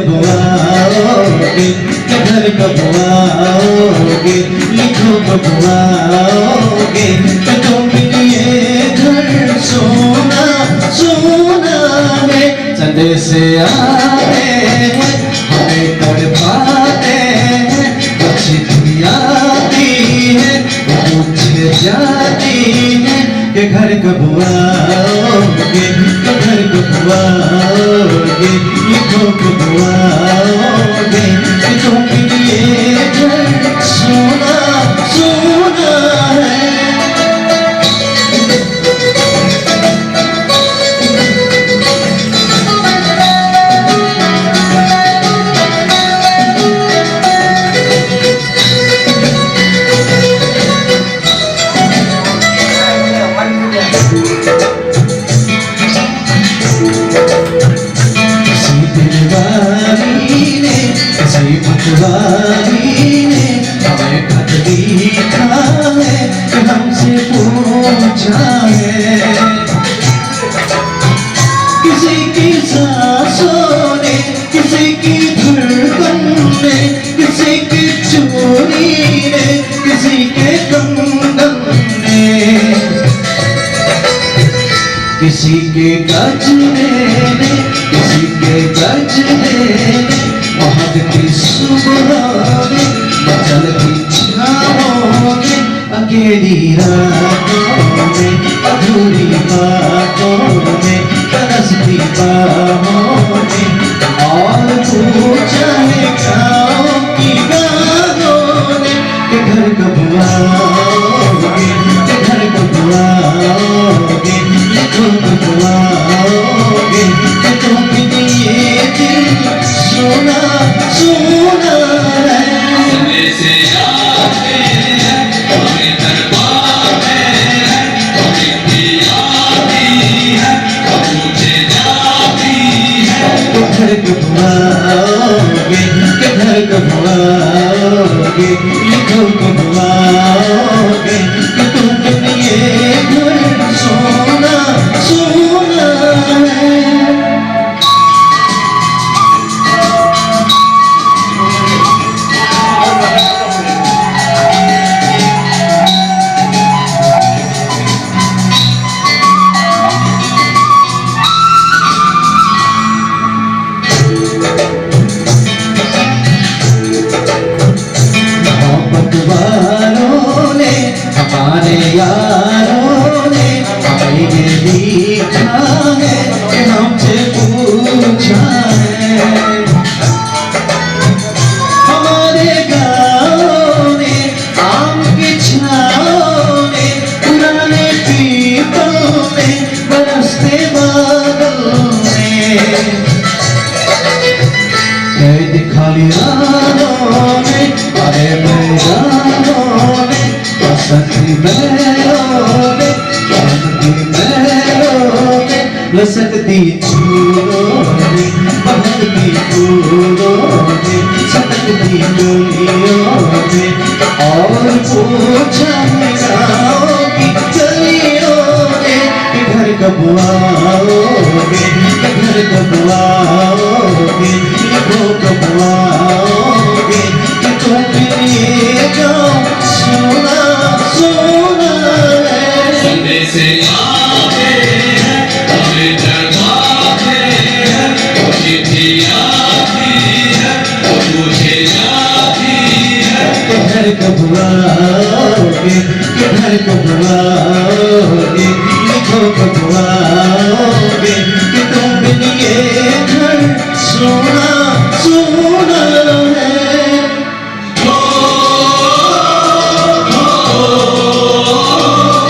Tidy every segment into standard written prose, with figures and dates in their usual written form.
कब आओगे, घर कब आओगे, लिखो कब आओगे, तुम लिए घर सोना सोना है। संदेश आते हैं हमें तड़पाते हैं, चिट्ठी आती है पूछ जाती है कि घर कब आओगे, घर कब आओगे, लिखो कब आओगे, तुम लिए घर सोना सोना है। मतवारी ने हमें खत लिखा है कि हमसे पूछा है, किसी की सांसों ने, किसी की धड़कन ने, किसी की चोरी ने, किसी के कंगन ने, किसी के गजरे ने, किसी के गजरे ने, महक की सुबह में, मचल की छाओं में, अकेली रातों में, अधूरी बातों में, तरसती बाहों में, और पूछा है गाँव की गाहों ने कि घर कब आओगे, कि घर कब आओगे, लिखो कब आओगे, कि तुम लिए दिल सोना सोना है। संदेश आते हैं हमें तड़पाते हैं, चिट्ठी आती है पूछे जाती है, घर कब आओगे, घर कब आओगे, लिखो कब आओगे, कि तुम लिए घर सोना सोना है। हमारे यारों ने हमें ये लिखा है कि हमसे पूछा है, हमारे गाँव ने, आम की छाँव ने, पुराने पीपल ने, बरसते बादल ने, कैद खाली राहों ने, बड़े मैदानों ने, बसंती महलों में, बसंती महलों में, लसकती चूड़ों में, बहकती फूलों में, सटकती गलियों में, और पूछा है गाँव की गलियों ने कि घर कब आओगे, घर कब आओगे, लिखो कब आओगे, कि तुम लिए गाँव सोना सोना है। संदेश आते हैं हमें तड़पाते हैं, चिट्ठी आती है पूछे जाती है, घर कब आओगे, घर कब आओगे, लिखो कब आओगे, कि तुम लिए घर सोना सोना है। ओ, ओ, ओ, ओ,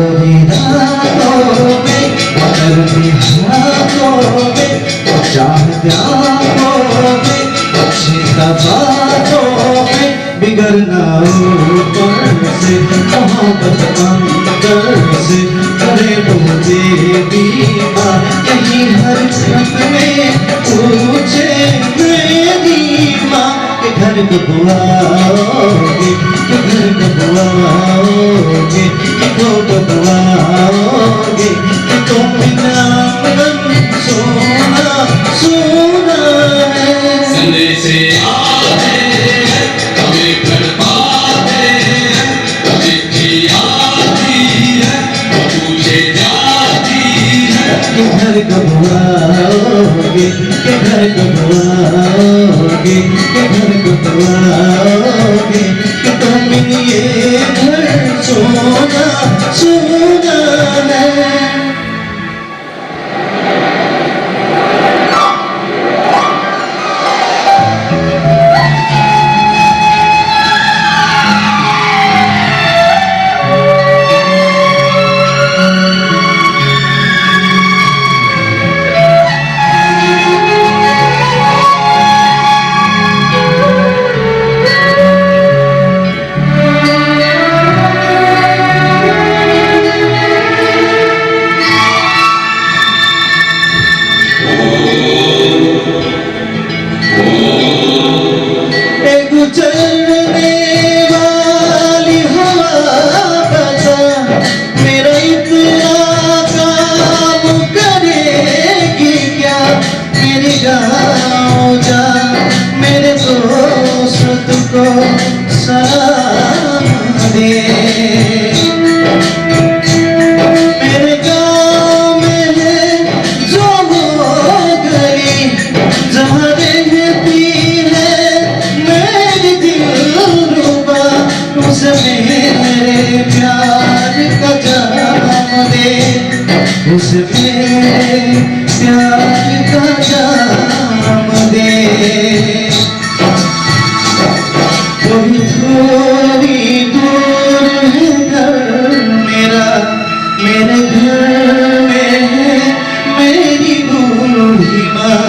गोरी रातों में करती हाथों में चाहते आँखों में अच्छी बातों में बिगड़ना ऊपर से मोहब्बत अंदर से करे मुझे बीमा कहीं हर छत में पूछे मेरी माँ के घर कब आओगे, के घर कब आओगे, के को कब आओगे, के तुम बिना मन सोना सोना है। संदेश आते हैं कभी कर पाते हैं, कभी चिट्ठी आती है वो पूछे जाती है। के घर कब आओगे, के घर कब आओगे, के घर कब आओगे, के तुम ये घर सोना सोना है। उसमें प्यार का जाम दे, कोई थोड़ी दूर है घर मेरा, मेरे घर में है मेरी बूढ़ी माँ।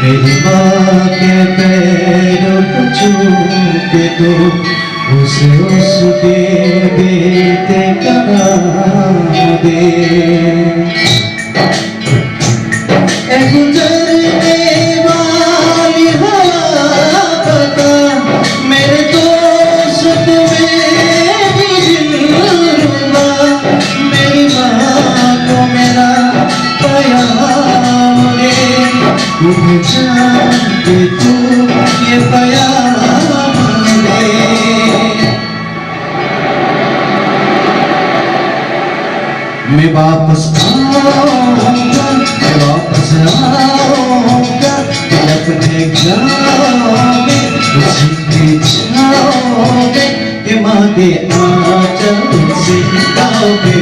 मेरी माँ के पैरों को छू के तो उसके बेटे का नाम दे। गुजरने वाली हवा पता मेरे दोस्त मेरी दिलरुबा, मेरी माँ को मेरा प्यार दे। मुझे जानते तू ये प्यार दे। मैं वापस आऊंगा, मैं वापस आऊंगा अपने गाँव में, उसी के छाँव में, कि माँ के आंचल से गाँव के